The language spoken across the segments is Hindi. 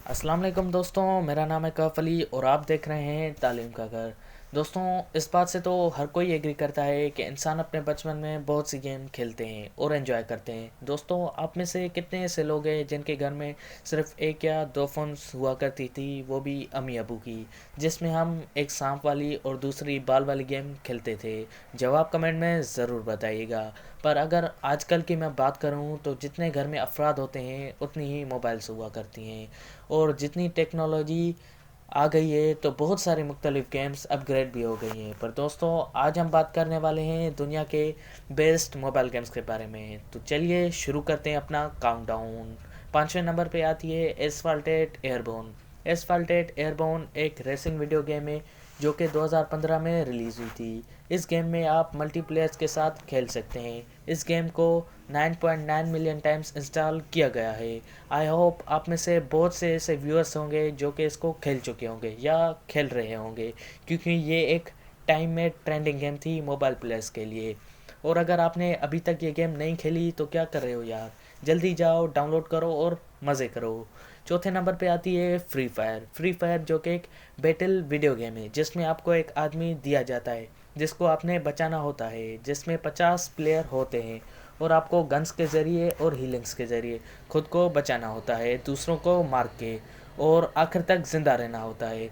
अस्सलाम वालेकुम दोस्तों, मेरा नाम है कैफ अली और आप देख रहे हैं तालीम का घर। दोस्तों, इस बात से तो हर कोई एग्री करता है कि इंसान अपने बचपन में बहुत सी गेम खेलते हैं और एंजॉय करते हैं। दोस्तों, आप में से कितने ऐसे लोग हैं जिनके घर में सिर्फ एक या दो फ़ोन्स हुआ करती थी, वो भी अम्मी अबू की, जिसमें हम एक सांप वाली और दूसरी बाल वाली गेम खेलते थे? जवाब कमेंट में ज़रूर बताइएगा। पर अगर आजकल की मैं बात करूं तो जितने घर में अफराद होते हैं उतनी ही मोबाइल्स हुआ करती हैं, और जितनी टेक्नोलॉजी आ गई है तो बहुत सारी मुख्तलिफ़ गेम्स अपग्रेड भी हो गई हैं। पर दोस्तों, आज हम बात करने वाले हैं दुनिया के बेस्ट मोबाइल गेम्स के बारे में। तो चलिए शुरू करते हैं अपना काउंटडाउन। 5वें नंबर पे आती है एसफाल्टेड एयरबोर्न। एसफाल्टेड एयरबोर्न एक रेसिंग वीडियो गेम है जो कि 2015 में रिलीज़ हुई थी। इस गेम में आप मल्टीप्लेयर्स के साथ खेल सकते हैं। इस गेम को 9.9 मिलियन टाइम्स इंस्टॉल किया गया है। आई होप आप में से बहुत से ऐसे व्यूअर्स होंगे जो कि इसको खेल चुके होंगे या खेल रहे होंगे, क्योंकि ये एक टाइम में ट्रेंडिंग गेम थी मोबाइल प्लेयर्स के लिए। और अगर आपने अभी तक ये गेम नहीं खेली तो क्या कर रहे हो यार, जल्दी जाओ डाउनलोड करो और मज़े करो। चौथे नंबर पे आती है फ्री फायर। फ्री फायर जो कि एक बैटल वीडियो गेम है जिसमें आपको एक आदमी दिया जाता है जिसको आपने बचाना होता है, जिसमें 50 प्लेयर होते हैं और आपको गन्स के ज़रिए और हीलिंग्स के ज़रिए खुद को बचाना होता है, दूसरों को मार के, और आखिर तक ज़िंदा रहना होता है।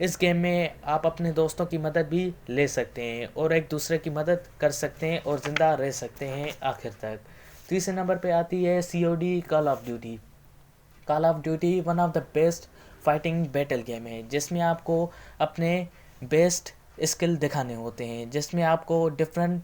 इस गेम में आप अपने दोस्तों की मदद भी ले सकते हैं और एक दूसरे की मदद कर सकते हैं और ज़िंदा रह सकते हैं आखिर तक। तीसरे नंबर पे आती है COD call of duty. Call of duty one of the best fighting battle game है जिसमें आपको अपने बेस्ट स्किल दिखाने होते हैं, जिसमें आपको डिफरेंट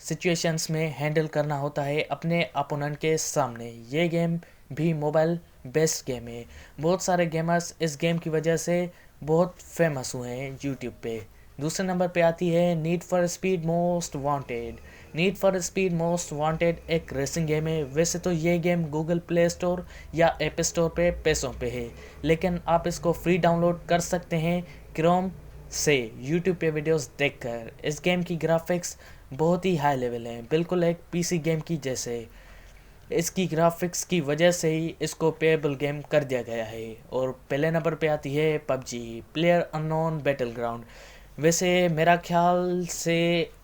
सिचुएशंस में हैंडल करना होता है अपने अपोनेंट के सामने। ये गेम भी मोबाइल बेस्ट गेम है। बहुत सारे गेमर्स इस गेम की वजह से बहुत फेमस हुए हैं यूट्यूब पे। दूसरे नंबर पे आती है need for speed most wanted. Need for speed most wanted एक रेसिंग गेम है। वैसे तो ये गेम गूगल प्ले स्टोर या ऐप स्टोर पे पैसों पे है, लेकिन आप इसको फ्री डाउनलोड कर सकते हैं क्रोम से यूट्यूब पे वीडियोस देखकर। इस गेम की ग्राफिक्स बहुत ही हाई लेवल हैं, बिल्कुल एक पीसी गेम की जैसे। इसकी ग्राफिक्स की वजह से ही इसको पेएबल गेम कर दिया गया है। और पहले नंबर पे आती है PUBG player unknown battle ground. वैसे मेरा ख्याल से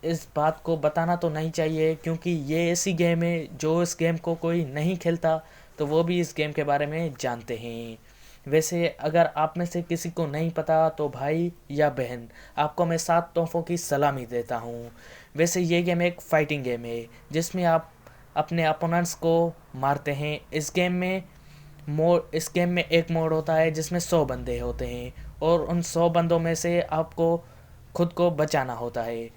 इस बात को बताना तो नहीं चाहिए, क्योंकि ये ऐसी गेम है जो इस गेम को कोई नहीं खेलता तो वो भी इस गेम के बारे में जानते हैं। वैसे अगर आप में से किसी को नहीं पता तो भाई या बहन, आपको मैं 7 तोहफ़ों की सलामी देता हूँ। वैसे ये गेम एक फाइटिंग गेम है जिसमें आप अपने अपोनेंट्स को मारते हैं। इस गेम में एक मोड होता है जिसमें 100 बंदे होते हैं और उन 100 बंदों में से आपको खुद को बचाना होता है।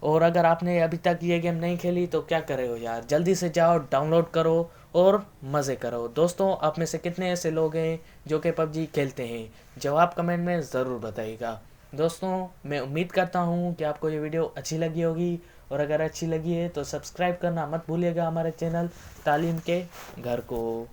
और अगर आपने अभी तक ये गेम नहीं खेली तो क्या कर रहे हो यार, जल्दी से जाओ डाउनलोड करो और मज़े करो। दोस्तों, आप में से कितने ऐसे लोग हैं जो कि पबजी खेलते हैं? जवाब कमेंट में ज़रूर बताइएगा। दोस्तों, मैं उम्मीद करता हूँ कि आपको ये वीडियो अच्छी लगी होगी, और अगर अच्छी लगी है तो सब्सक्राइब करना मत भूलिएगा हमारे चैनल तालीम के घर को।